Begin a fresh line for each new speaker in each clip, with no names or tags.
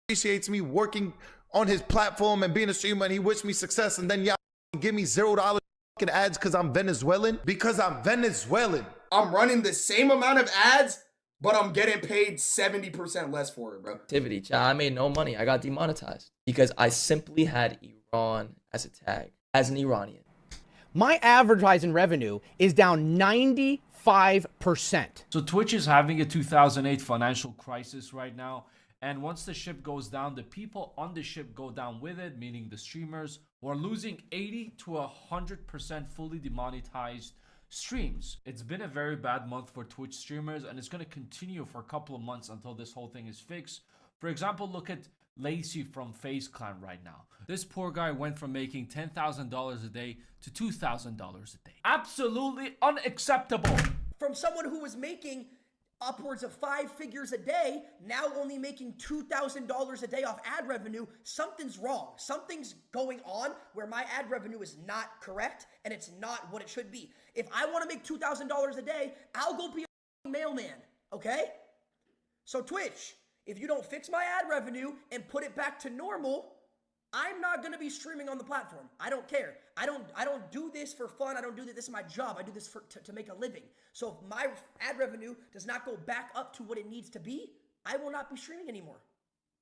appreciates me working on his platform and being a streamer, and he wished me success, and then y'all give me $0 ads because I'm Venezuelan? Because I'm Venezuelan.
I'm running the same amount of ads, but I'm getting paid 70% less for it, bro.
Activity, I made no money. I got demonetized because I simply had Iran as a tag, as an Iranian.
My advertising revenue is down 95%.
So Twitch is having a 2008 financial crisis right now. And once the ship goes down, the people on the ship go down with it, meaning the streamers who are losing 80 to 100% fully demonetized streams. It's been a very bad month for Twitch streamers, and it's going to continue for a couple of months until this whole thing is fixed. For example, look at Lacey from FaZe Clan right now. This poor guy went from making $10,000 a day to $2,000 a day. Absolutely unacceptable.
From someone who was making upwards of 5 figures a day, now only making $2,000 a day off ad revenue, something's wrong. Something's going on where my ad revenue is not correct and it's not what it should be. If I want to make $2,000 a day, I'll go be a mailman, okay? So Twitch, if you don't fix my ad revenue and put it back to normal, I'm not going to be streaming on the platform. I don't care. I don't do this for fun. I don't do this. This is my job. I do this to make a living. So if my ad revenue does not go back up to what it needs to be, I will not be streaming anymore.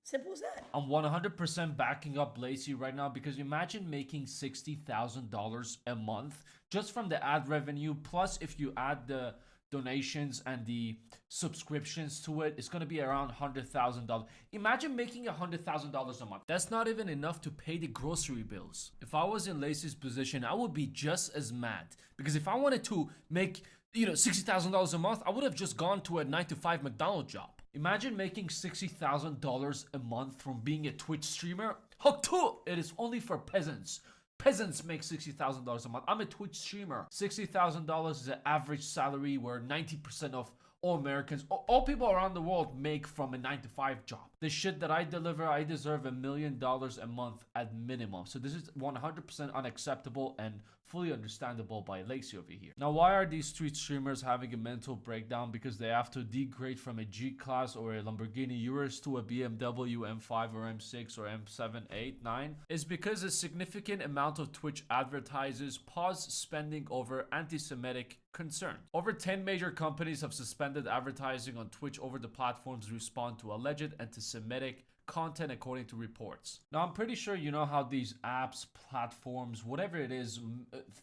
Simple as that.
I'm 100% backing up Lacey right now, because imagine making $60,000 a month just from the ad revenue. Plus, if you add the donations and the subscriptions to it, it's going to be around $100,000. Imagine making $100,000 a month. That's not even enough to pay the grocery bills. If I was in Lacey's position, I would be just as mad, because if I wanted to make $60,000 a month, I would have just gone to a 9-to-5 McDonald's job. Imagine making $60,000 a month from being a Twitch streamer. It is only for peasants. Peasants make $60,000 a month. I'm a Twitch streamer. $60,000 is an average salary where 90% of all Americans, all people around the world make from a 9-to-5 job. The shit that I deliver, I deserve $1 million a month at minimum. So this is 100% unacceptable and fully understandable by Lacey over here. Now, why are these street streamers having a mental breakdown? Because they have to degrade from a G-Class or a Lamborghini Urus to a BMW M5 or M6 or M7, 8, 9? It's because a significant amount of Twitch advertisers pause spending over anti-Semitic concern. Over 10 major companies have suspended advertising on Twitch over the platform's response to alleged anti-Semitic content, according to reports. Now, I'm pretty sure you know how these apps, platforms, whatever it is,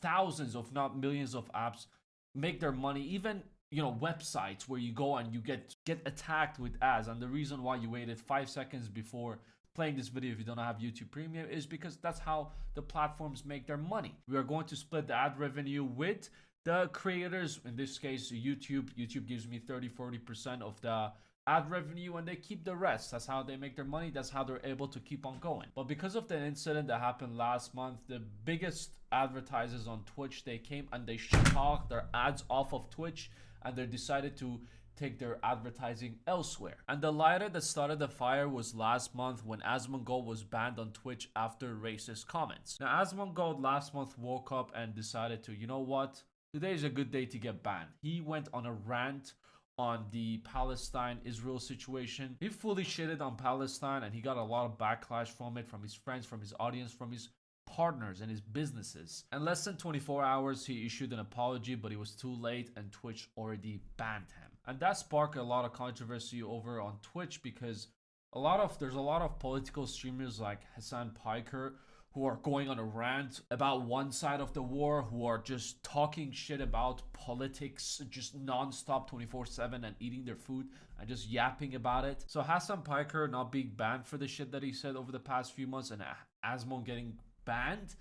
thousands if not millions of apps make their money. Even websites where you go and you get attacked with ads, and the reason why you waited 5 seconds before playing this video if you don't have YouTube Premium is because that's how the platforms make their money. We are going to split the ad revenue with the creators. In this case, YouTube gives me 30-40% of the ad revenue, and they keep the rest. That's how they make their money. That's how they're able to keep on going. But because of the incident that happened last month, the biggest advertisers on Twitch, they came and they shut their ads off of Twitch, and they decided to take their advertising elsewhere. And the lighter that started the fire was last month when Asmongold was banned on Twitch after racist comments. Now, Asmongold last month woke up and decided to, you know what? Today is a good day to get banned. He went on a rant on the Palestine-Israel situation. He fully shitted on Palestine, and he got a lot of backlash from it, from his friends, from his audience, from his partners and his businesses. In less than 24 hours, he issued an apology, but it was too late, and Twitch already banned him. And that sparked a lot of controversy over on Twitch, because there's a lot of political streamers like Hassan Piker who are going on a rant about one side of the war, who are just talking shit about politics, just non-stop 24/7 and eating their food and just yapping about it. So Hassan Piker not being banned for the shit that he said over the past few months, and Asmon getting banned,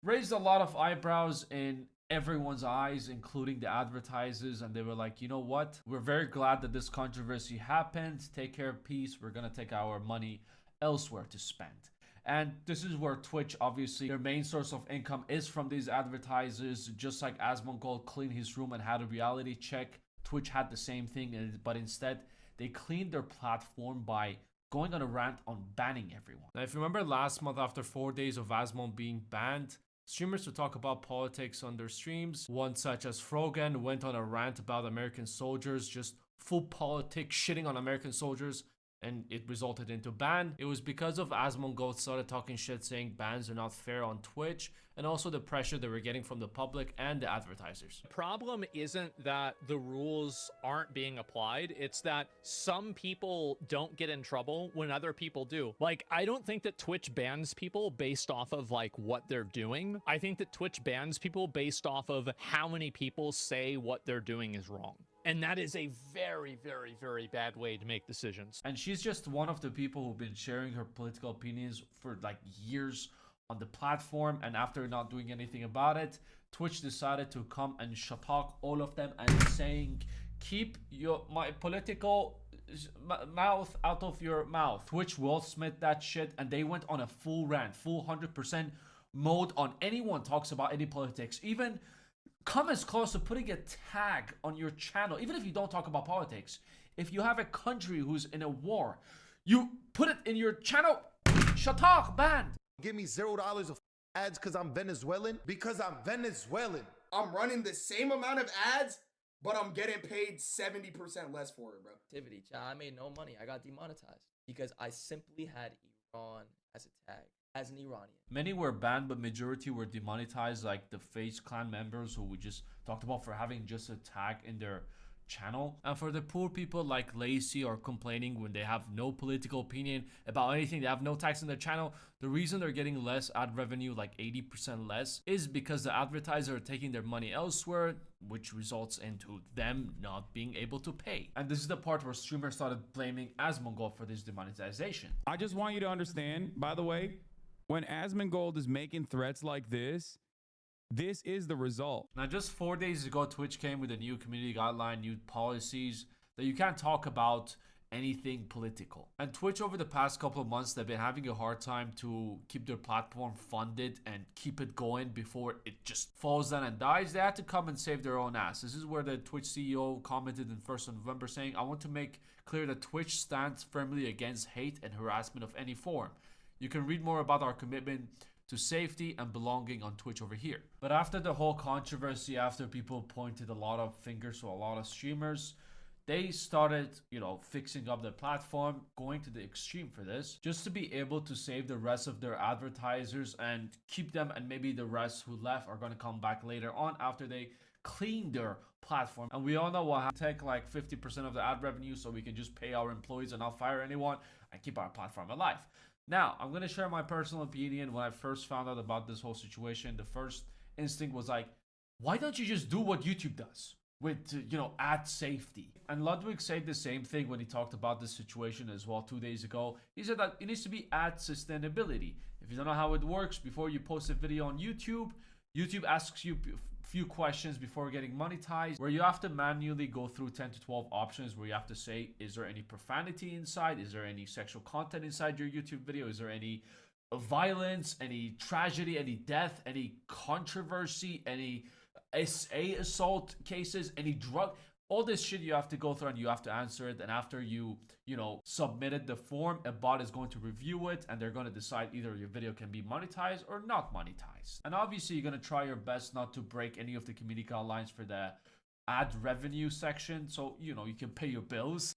raised a lot of eyebrows in everyone's eyes, including the advertisers, and they were like, you know what? We're very glad that this controversy happened. Take care, peace. We're gonna take our money elsewhere to spend. And this is where Twitch, obviously, their main source of income is from these advertisers. Just like Asmongold cleaned his room and had a reality check, Twitch had the same thing, but instead, they cleaned their platform by going on a rant on banning everyone. Now, if you remember last month, after 4 days of Asmon being banned, streamers would talk about politics on their streams. One such as Frogan went on a rant about American soldiers, just full politics, shitting on American soldiers. and it resulted into ban. It was because of Asmongold started talking shit saying bans are not fair on Twitch, and also the pressure they were getting from the public and the advertisers.
The problem isn't that the rules aren't being applied, it's that some people don't get in trouble when other people do. Like, I don't think that Twitch bans people based off of like what they're doing. I think that Twitch bans people based off of how many people say what they're doing is wrong. And that is a very, very, very bad way to make decisions.
And she's just one of the people who've been sharing her political opinions for like years on the platform, and after not doing anything about it, Twitch decided to come and talk all of them and saying, keep my political mouth out of your mouth. Twitch Will Smith that shit, and they went on a full rant, full 100% mode on anyone talks about any politics. Even come as close to putting a tag on your channel, even if you don't talk about politics. If you have a country who's in a war, you put it in your channel, shatak, banned.
Give me $0 of ads because I'm Venezuelan. Because I'm Venezuelan.
I'm running the same amount of ads, but I'm getting paid 70% less for it, bro.
Activity, child. I made no money. I got demonetized because I simply had Iran as a tag, as an Iranian.
Many were banned, but majority were demonetized, like the FaZe Clan members who we just talked about for having just a tag in their channel. And for the poor people like Lacey are complaining when they have no political opinion about anything, they have no tags in their channel, the reason they're getting less ad revenue, like 80% less, is because the advertisers are taking their money elsewhere, which results into them not being able to pay. And this is the part where streamers started blaming Asmongold for this demonetization.
I just want you to understand, by the way, when Asmongold is making threats like this is the result.
Now, just 4 days ago, Twitch came with a new community guideline, new policies that you can't talk about anything political. And Twitch, over the past couple of months, they've been having a hard time to keep their platform funded and keep it going before it just falls down and dies. They had to come and save their own ass. This is where the Twitch CEO commented in 1st of November saying, I want to make clear that Twitch stands firmly against hate and harassment of any form. You can read more about our commitment to safety and belonging on Twitch over here. But after the whole controversy, after people pointed a lot of fingers to a lot of streamers, they started, fixing up their platform, going to the extreme for this, just to be able to save the rest of their advertisers and keep them, and maybe the rest who left are going to come back later on after they clean their platform. And we all know what take like 50% of the ad revenue so we can just pay our employees and not fire anyone and keep our platform alive. Now, I'm going to share my personal opinion. When I first found out about this whole situation, the first instinct was like, why don't you just do what YouTube does with, ad safety? And Ludwig said the same thing when he talked about this situation as well 2 days ago. He said that it needs to be ad sustainability. If you don't know how it works, before you post a video on YouTube, YouTube asks you few questions before getting monetized, where you have to manually go through 10 to 12 options where you have to say, is there any profanity inside? Is there any sexual content inside your YouTube video? Is there any violence, any tragedy, any death, any controversy, any SA assault cases, any drug? All this shit you have to go through and you have to answer it. And after you submitted the form, a bot is going to review it and they're going to decide either your video can be monetized or not monetized. And obviously you're going to try your best not to break any of the community guidelines for the ad revenue section, so you can pay your bills.